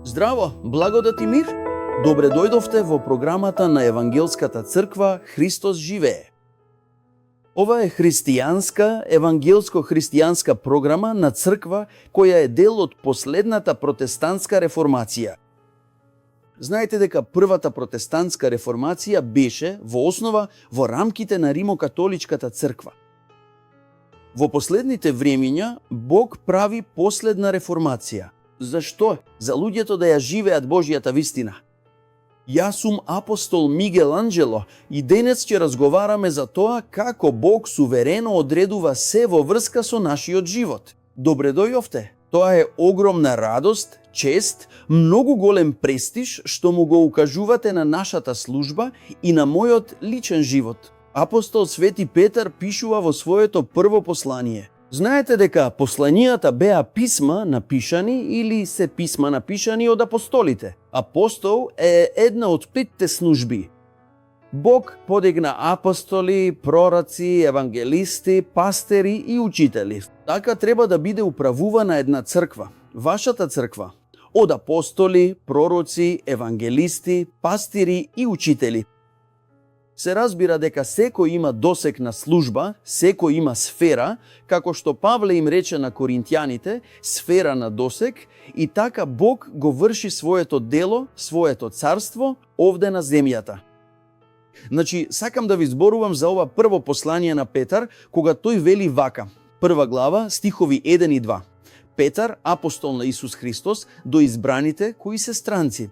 Здраво, благодат и мир! Добре дојдовте во програмата на Евангелската црква Христос живее. Ова е христијанска, евангелско-христијанска програма на црква која е дел од последната протестантска реформација. Знаете дека првата протестантска реформација беше во основа во рамките на Римокатоличката црква. Во последните времиња Бог прави последна реформација. Зашто? За луѓето да ја живеат Божјата вистина. Јас сум апостол Мигел Анџело и денес ќе разговараме за тоа како Бог суверено одредува се во врска со нашиот живот. Добре дојдовте. Тоа е огромна радост, чест, многу голем престиж што му го укажувате на нашата служба и на мојот личен живот. Апостол Свети Петар пишува во своето прво послание. Знаете дека посланијата беа писма напишани или се писма напишани од апостолите. Апостол е една од 5 служби. Бог подигна апостоли, пророци, евангелисти, пастери и учители. Така треба да биде управувана една црква, вашата црква, од апостоли, пророци, евангелисти, пастири и учители. Се разбира дека секој има досек на служба, секој има сфера, како што Павле им рече на коринтјаните, сфера на досек, и така Бог го врши своето дело, своето царство овде на земјата. Значи, сакам да ви зборувам за ова прво послание на Петар, кога тој вели вака, прва глава, стихови 1 и 2. Петар, апостол на Исус Христос, до избраните кои се странци.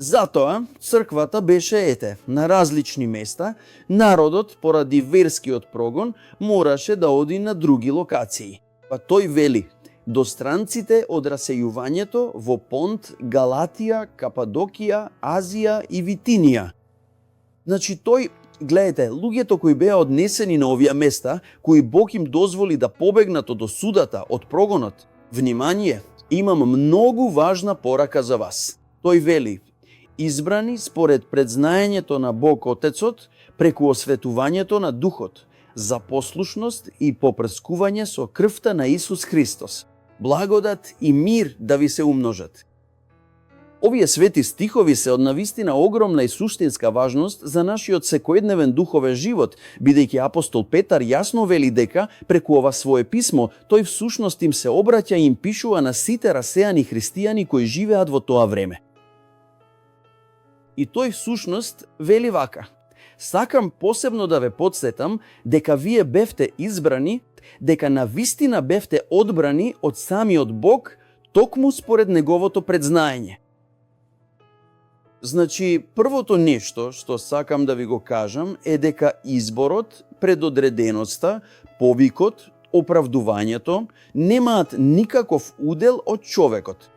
Затоа, црквата беше на различни места, народот, поради верскиот прогон, мораше да оди на други локации. Па тој вели, до странците од расејувањето во Понт, Галатија, Кападокија, Азија и Витинија. Значи тој, гледате, луѓето кои беа однесени на овие места, кои Бог им дозволи да побегнат од осудата, од прогонот, внимание, имам многу важна порака за вас. Тој вели, избрани според предзнаењето на Бог Отецот, преку осветувањето на Духот, за послушност и попрскување со крвта на Исус Христос. Благодат и мир да ви се умножат. Овие свети стихови се од навистина огромна и суштинска важност за нашиот секојдневен духовен живот, бидејќи апостол Петар јасно вели дека, преку ова свое писмо, тој всушност им се обраќа и им пишува на сите расејани христијани кои живеат во тоа време. И тој всушност вели вака. Сакам посебно да ве подсетам дека вие бевте избрани, дека навистина бевте одбрани од самиот Бог, токму според неговото предзнаење. Значи, првото нешто што сакам да ви го кажам е дека изборот, предодреденоста, повикот, оправдувањето немаат никаков удел од човекот.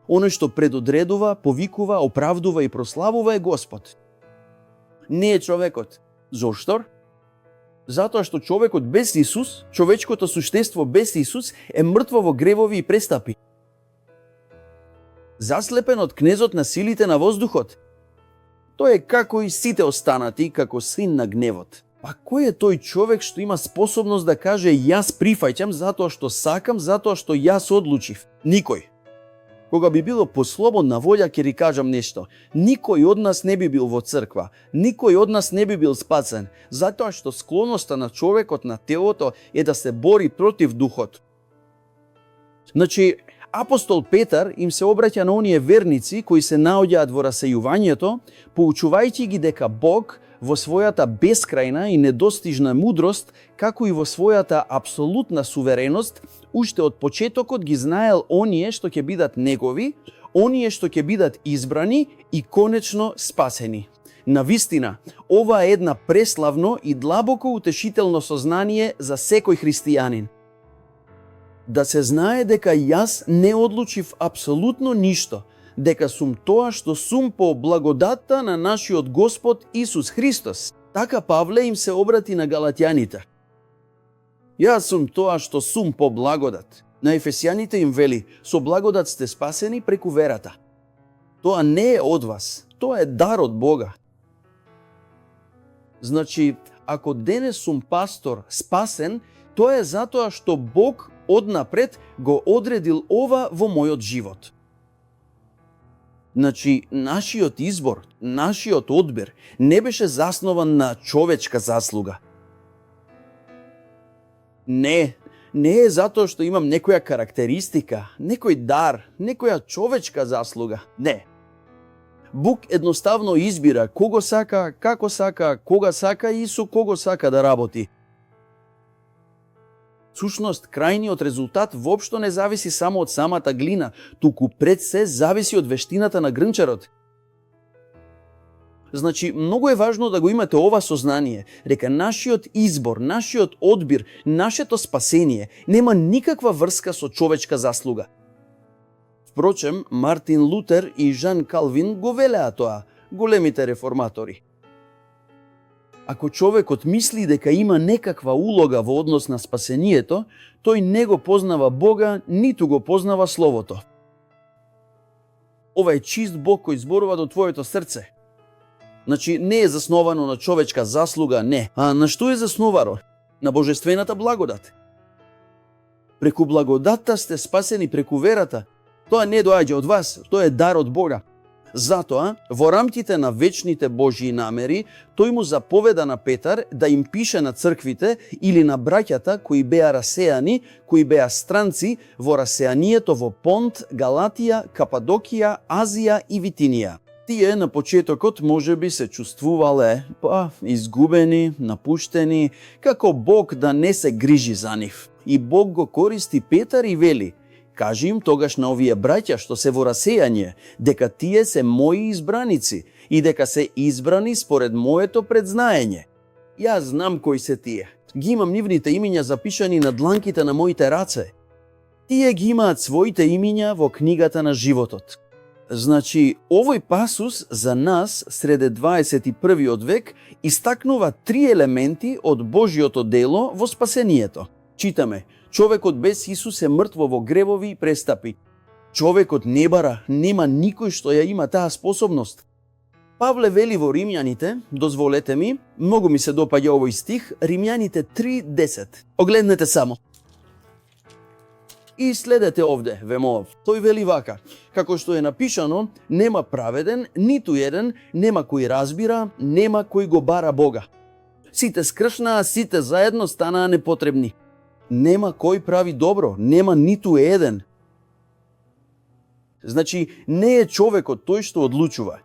Оно што предодредува, повикува, оправдува и прославува е Господ. Не е човекот. Зошто? Затоа што човекот без Исус, човечкото суштество без Исус е мртво во гревови и престапи. Заслепен од кнезот на силите на воздухот. Тој е како и сите останати, како син на гневот. Па кој е тој човек што има способност да каже јас прифаќам затоа што сакам, затоа што јас одлучив? Никој. Кога би било по слободна волја, ќе ри кажам нешто. Никој од нас не би бил во црква, никој од нас не би бил спасен, затоа што склоноста на човекот, на телото, е да се бори против духот. Значи, апостол Петар им се обраќа на оние верници кои се наоѓаат во расејувањето, поучувајќи ги дека Бог во својата бескрајна и недостижна мудрост, како и во својата апсолутна сувереност, уште од почетокот ги знаел оние што ќе бидат негови, оние што ќе бидат избрани и конечно спасени. Навистина, ова е една преславно и длабоко утешително сознание за секој христијанин. Да се знае дека јас не одлучив апсолутно ништо, дека сум тоа што сум по благодатта на нашиот Господ Исус Христос. Така Павле им се обрати на галатјаните. Јас сум тоа што сум по благодат. На ефесјаните им вели, со благодат сте спасени преку верата. Тоа не е од вас, тоа е дар од Бога. Значи, ако денес сум пастор спасен, тоа е затоа што Бог однапред го одредил ова во мојот живот. Значи, нашиот избор, нашиот одбир не беше заснован на човечка заслуга. Не е затоа што имам некоја карактеристика, некој дар, некоја човечка заслуга. Не. Бог едноставно избира кого сака, како сака, кога сака и со кого сака да работи. Сушност, крајниот резултат воопшто не зависи само од самата глина, туку пред се зависи од вештината на грнчарот. Значи, многу е важно да го имате ова сознание, дека нашиот избор, нашиот одбир, нашето спасение нема никаква врска со човечка заслуга. Впрочем, Мартин Лутер и Жан Калвин го велеа тоа, големите реформатори. Ако човекот мисли дека има некаква улога во однос на спасението, тој не го познава Бога, ниту го познава Словото. Ова е чист Бог кој зборува до твоето срце. Значи, не е засновано на човечка заслуга, не. А на што е засновано? На божествената благодат. Преку благодатта сте спасени преку верата. Тоа не доаѓа од вас, тоа е дар од Бога. Затоа, во рамките на вечните Божји намери, тој му заповеда на Петар да им пише на црквите или на браќата кои беа расеани, кои беа странци во расеанието во Понт, Галатија, Кападокија, Азија и Витинија. Тие на почетокот можеби се чувствувале изгубени, напуштени, како Бог да не се грижи за нив. И Бог го користи Петар и вели: кажи им тогаш на овие браќа што се во расејање, дека тие се мои избраници и дека се избрани според моето предзнаење. Јас знам кои се тие. Ги имам нивните имиња запишани на дланките на моите раце. Тие ги имаат своите имиња во книгата на животот. Значи, овој пасус за нас среде 21. век истакнува три елементи од Божјото дело во спасението. Читаме: човекот без Исус е мртво во гревови и престапи. Човекот не бара, нема никој што ја има таа способност. Павле вели во Римјаните, дозволете ми, многу ми се допаѓа овој стих, Римјаните 3:10. Огледнете само. И следете овде, вемов. Тој вели вака: како што е напишано, нема праведен, ниту еден, нема кој разбира, нема кој го бара Бога. Сите скршнаа, сите заедно станаа непотребни. Нема кој прави добро, нема ниту еден. Значи, не е човекот тој што одлучува.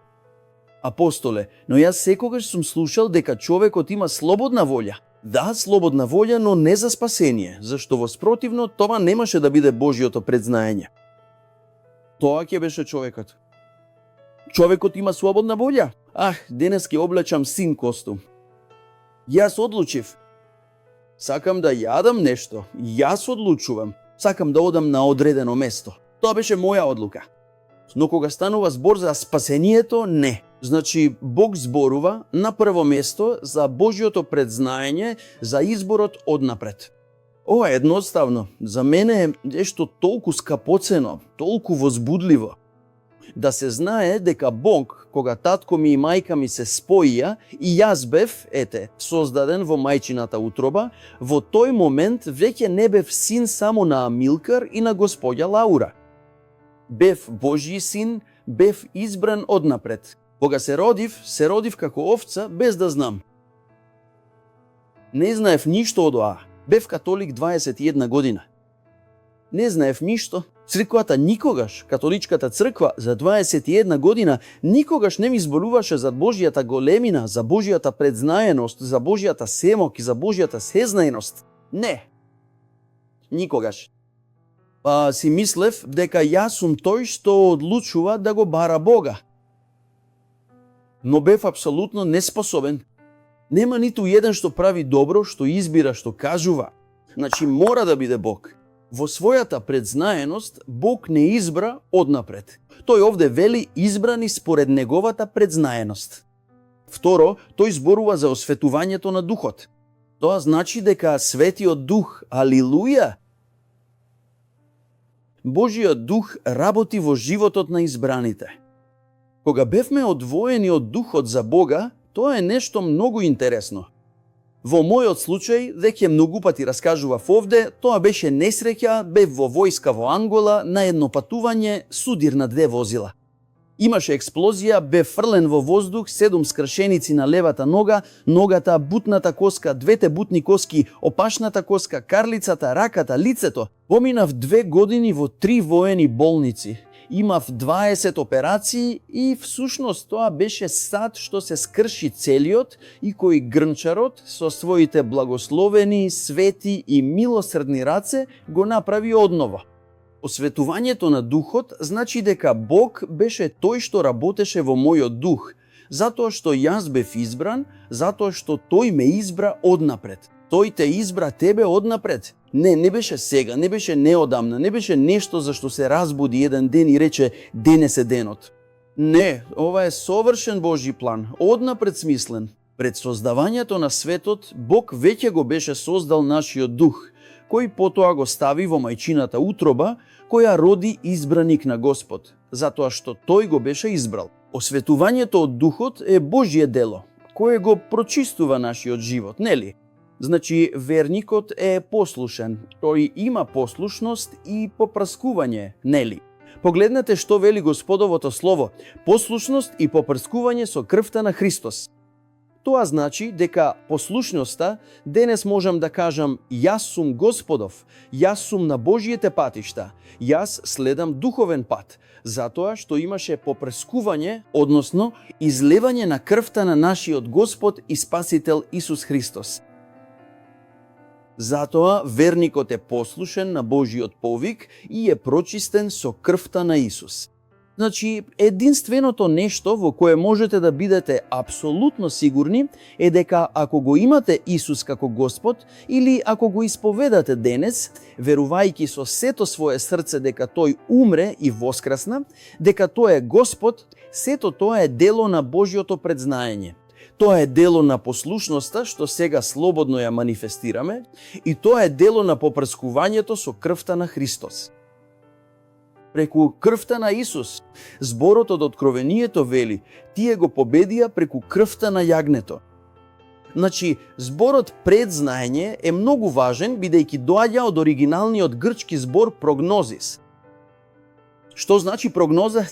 Апостоле, но јас секогаш сум слушал дека човекот има слободна волја. Да, слободна волја, но не за спасение, зашто во спротивно тоа немаше да биде Божјото предзнаење. Тоа ќе беше човекот. Човекот има слободна волја. Денес ќе облечам син костум. Јас одлучив. Сакам да јадам нешто. Јас одлучувам. Сакам да одам на одредено место. Тоа беше моја одлука. Но кога станува збор за спасението, не. Значи, Бог зборува на прво место за Божјото предзнаење, за изборот однапред. Ова е едноставно. За мене е нешто толку скапоцено, толку возбудливо. Да се знае дека Бог, кога татко ми и мајка ми се споија и јас бев, создаден во мајчината утроба, во тој момент веќе не бев син само на Амилкар и на господја Лаура. Бев Божји син, бев избран однапред. Кога се родив како овца без да знам. Не знаев ништо од тоа. Бев католик 21 година. Не знаев ништо. Црквата никогаш, католичката црква за 21 година, никогаш не ми зборуваше за Божјата големина, за Божјата предзнаеност, за Божјата семок и за Божјата сезнаеност. Не. Никогаш. Си мислев дека јас сум тој што одлучува да го бара Бога. Но бев апсолутно неспособен. Нема ниту еден што прави добро, што избира, што кажува. Значи, мора да биде Бог. Во својата предзнаеност, Бог не избра однапред. Тој овде вели избрани според неговата предзнаеност. Второ, тој зборува за осветувањето на Духот. Тоа значи дека Светиот Дух, алилуја, Божиот Дух работи во животот на избраните. Кога бевме одвоени од Духот за Бога, тоа е нешто многу интересно. Во мојот случај, веќе многу пати раскажував овде, тоа беше несреќа, бев во војска во Ангола на едно патување судир на 2 возила. Имаше експлозија, бе фрлен во воздух, 7 скршеници на левата нога, ногата, бутната коска, 2 бутни коски, опашната коска, карлицата, раката, лицето. Поминав 2 години во 3 воени болници. Имав 20 операции и всушност тоа беше сад што се скрши целиот и кој грнчарот со своите благословени, свети и милосрдни раце го направи одново. Осветувањето на духот значи дека Бог беше тој што работеше во мојот дух, затоа што јас бев избран, затоа што тој ме избра однапред. Тој те избра тебе однапред. Не беше сега, не беше неодамна, не беше нешто за што се разбуди еден ден и рече денес е денот. Не, ова е совршен Божји план, однапред смислен. Пред создавањето на светот, Бог веќе го беше создал нашиот дух, кој потоа го стави во мајчината утроба, која роди избраник на Господ, затоа што тој го беше избрал. Осветувањето од духот е Божје дело, кое го прочистува нашиот живот, нели? Значи, верникот е послушен, тој има послушност и попрскување, нели? Погледнете што вели Господовото слово, послушност и попрскување со крвта на Христос. Тоа значи дека послушноста, денес можам да кажам, јас сум Господов, јас сум на Божиите патишта, јас следам духовен пат, затоа што имаше попрскување, односно излевање на крвта на нашиот Господ и Спасител Исус Христос. Затоа верникот е послушен на Божиот повик и е прочистен со крвта на Исус. Значи, единственото нешто во кое можете да бидете апсолутно сигурни е дека ако го имате Исус како Господ или ако го исповедате денес, верувајќи со сето свое срце дека Тој умре и воскресна, дека Тој е Господ, сето тоа е дело на Божјото предзнаење. Тоа е дело на послушноста, што сега слободно ја манифестираме, и тоа е дело на попрскувањето со крвта на Христос. Преку крвта на Исус, зборот од Откровението вели, тие го победија преку крвта на јагнето. Значи, зборот предзнаење е многу важен, бидејќи доаѓа од оригиналниот грчки збор прогнозис. Што значи прогноза?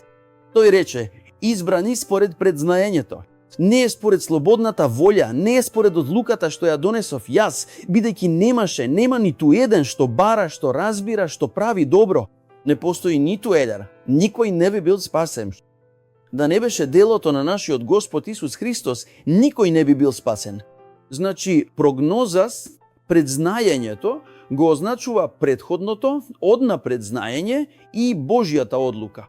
Тој рече, избрани според предзнаењето. Не е според слободната волја, не е според одлуката што ја донесов јас, бидејќи нема ниту еден што бара, што разбира, што прави добро. Не постои ниту еден, никој не би бил спасен. Да не беше делото на нашиот Господ Исус Христос, никој не би бил спасен. Значи, прогнозас, предзнаењето, го означува претходното, однапред знаење и Божјата одлука.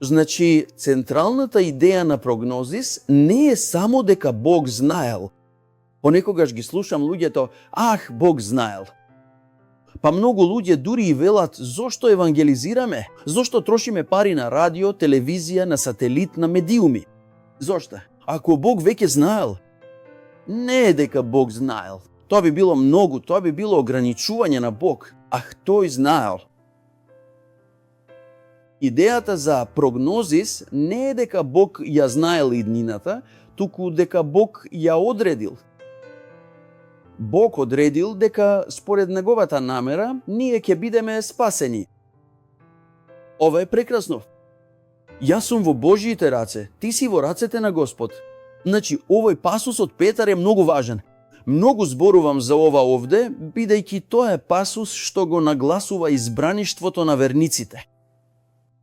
Значи, централната идеја на прогнозис не е само дека Бог знаел. Понекогаш ги слушам луѓето, Бог знаел. Па многу луѓе дури и велат, зошто евангелизираме? Зошто трошиме пари на радио, телевизија, на сателит, на медиуми? Зошто? Ако Бог веќе знаел? Не е дека Бог знаел. Тоа би било многу, тоа би било ограничување на Бог. Тој знаел. Идејата за прогнозис не е дека Бог ја знаел иднината, туку дека Бог ја одредил. Бог одредил дека според неговата намера ние ќе бидеме спасени. Ова е прекрасно. Јас сум во Божјите раце, ти си во рацете на Господ. Значи, овој пасус од Петар е многу важен. Многу зборувам за ова овде, бидејќи тоа е пасус што го нагласува избраништвото на верниците.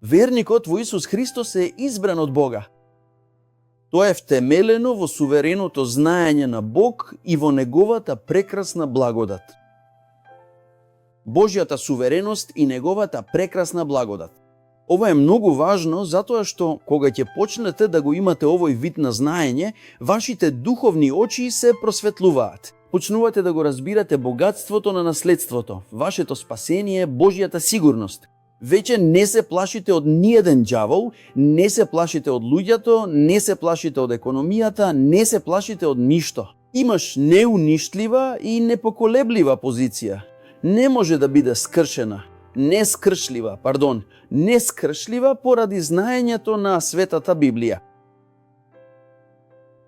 Верникот во Исус Христос е избран од Бога. Тоа е втемелено во сувереното знаење на Бог и во неговата прекрасна благодат. Божјата сувереност и неговата прекрасна благодат. Ова е многу важно затоа што кога ќе почнете да го имате овој вид на знаење, вашите духовни очи се просветлуваат. Почнувате да го разбирате богатството на наследството, вашето спасение, Божјата сигурност. Веќе не се плашите од ниеден ѓавол, не се плашите од луѓето, не се плашите од економијата, не се плашите од ништо. Имаш неуништлива и непоколеблива позиција. Не може да биде скршена, нескршлива поради знаењето на Светата Библија.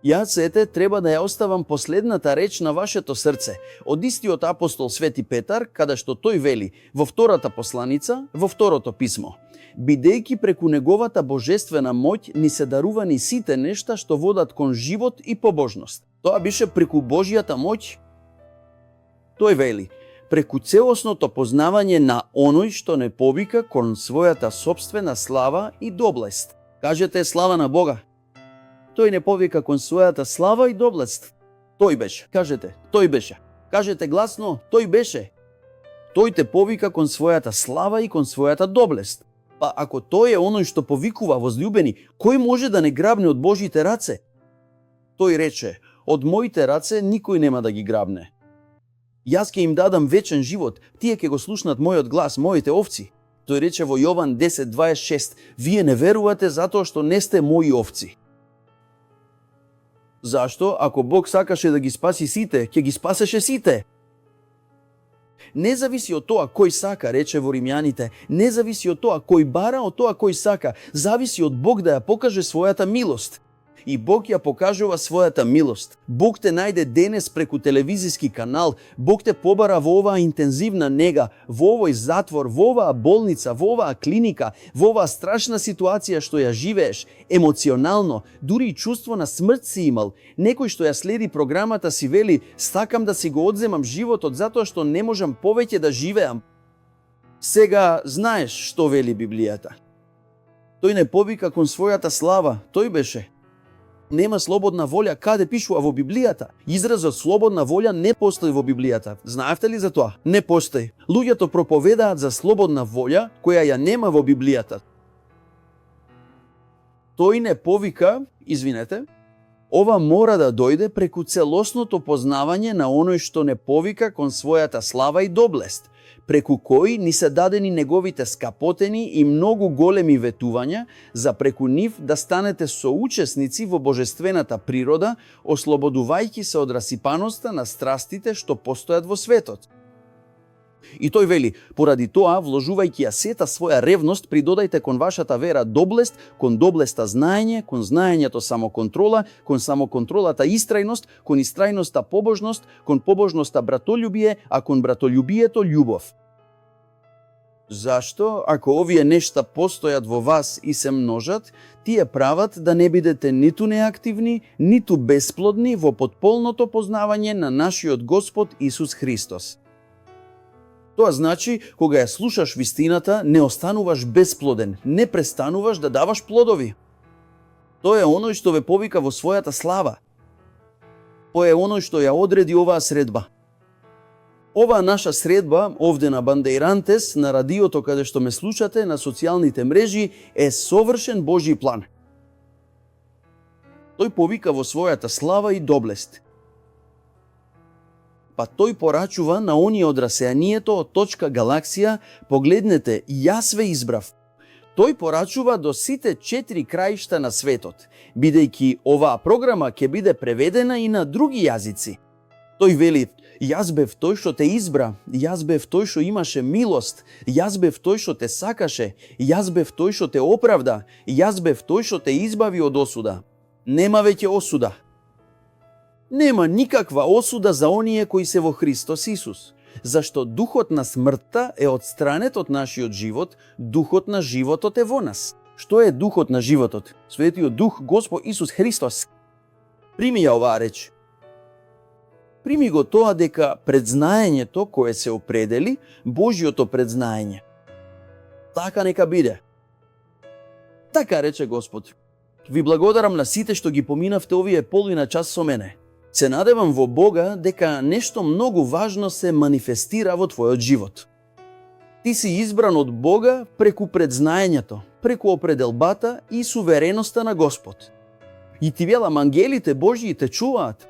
Јас треба да ја оставам последната реч на вашето срце, од истиот апостол Свети Петар, каде што тој вели во втората посланица, во второто писмо. бидејќи преку неговата божествена моќ ни се дарувани сите нешта што водат кон живот и побожност. Тоа беше преку Божјата моќ. Тој вели, преку целосното познавање на оној што не повика кон својата собствена слава и доблест. Кажете слава на Бога. Тој не повика кон својата слава и доблест. Тој беше. Кажете, тој беше. Кажете гласно, тој беше. Тој те повика кон својата слава и кон својата доблест. Па ако тој е оној што повикува, возлюбени, кој може да не грабне од Божите раце? Тој рече, од моите раце никој нема да ги грабне. Јас ќе им дадам вечен живот, тие ќе го слушнат мојот глас, моите овци. Тој рече во Јован 10:26, вие не верувате затоа што не сте мои овци. Зашто? Ако Бог сакаше да ги спаси сите, ќе ги спасеше сите. Не зависи од тоа кој сака, рече во Римјаните, не зависи од тоа кој бара, од тоа кој сака, зависи од Бог да ја покаже својата милост. И Бог ја покажува својата милост. Бог те најде денес преку телевизиски канал, Бог те побара во оваа интензивна нега, во овој затвор, во оваа болница, во оваа клиника, во оваа страшна ситуација што ја живееш, емоционално, дури и чувство на смрт си имал. Некој што ја следи програмата си вели, сакам да си го одземам животот затоа што не можам повеќе да живеам. Сега знаеш што вели Библијата. Тој не повика кон својата слава, тој беше. Нема слободна волја, каде пишува во Библијата? Изразот слободна волја не постои во Библијата. Знаевте ли за тоа? Не постои. Луѓето проповедаат за слободна волја, која ја нема во Библијата. Тој не повика, извинете, ова мора да дојде преку целосното познавање на оној што не повика кон својата слава и доблест, преку кој ни се дадени неговите скапотени и многу големи ветувања, за преку нив да станете соучесници во божествената природа, ослободувајќи се од расипаноста на страстите што постојат во светот. И тој вели, поради тоа, вложувајќи ја сета своја ревност, придодајте кон вашата вера доблест, кон доблеста знаење, кон знаењето самоконтрола, кон самоконтролата истрајност, кон истрајноста побожност, кон побожноста братолюбие, а кон братолюбието љубов. Зашто, ако овие нешта постојат во вас и се множат, тие прават да не бидете ниту неактивни, ниту бесплодни во потполното познавање на нашиот Господ Исус Христос. Тоа значи, кога ја слушаш вистината, не остануваш бесплоден, не престануваш да даваш плодови. Тој е оној што ве повика во својата слава. Тој е оној што ја одреди оваа средба. Оваа наша средба, овде на Бандејрантес, на радиото каде што ме слушате, на социјалните мрежи, е совршен Божји план. Тој повика во својата слава и доблест. Па тој порачува на оние од расејанието од точка галаксија, погледнете, јас ве избрав. Тој порачува до сите 4 краишта на светот, бидејќи оваа програма ќе биде преведена и на други јазици. Тој вели, јас бев тој што те избра, јас бев тој што имаше милост, јас бев тој што те сакаше, јас бев тој што те оправда, јас бев тој што те избави од осуда. Нема веќе осуда. Нема никаква осуда за оние кои се во Христос Исус, зашто духот на смртта е отстранет од нашиот живот, духот на животот е во нас. Што е духот на животот? Светиот Дух, Господ Исус Христос. Прими ја оваа реч. Прими го тоа дека предзнаењето кое се определи, Божјото предзнаење. Така нека биде. Така рече Господ. Ви благодарам на сите што ги поминавте овие половина час со мене. Се надевам во Бога дека нешто многу важно се манифестира во твојот живот. Ти си избран од Бога преку предзнаењето, преку определбата и сувереноста на Господ. И ти велам, ангелите Божји те чуваат.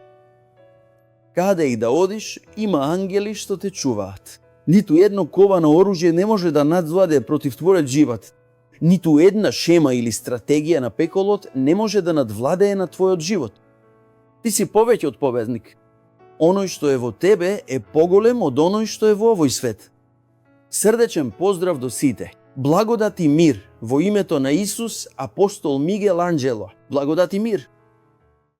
Каде и да одиш, има ангели што те чуваат. Ниту едно ковано оружје не може да надвладе против твојот живот. Ниту една шема или стратегија на пеколот не може да надвладее на твојот живот. Ти си повеќе од победник. Оној што е во тебе е поголем од оној што е во овој свет. Срдечен поздрав до сите. Благодат и мир во името на Исус, апостол Мигел Анџело. Благодат и мир.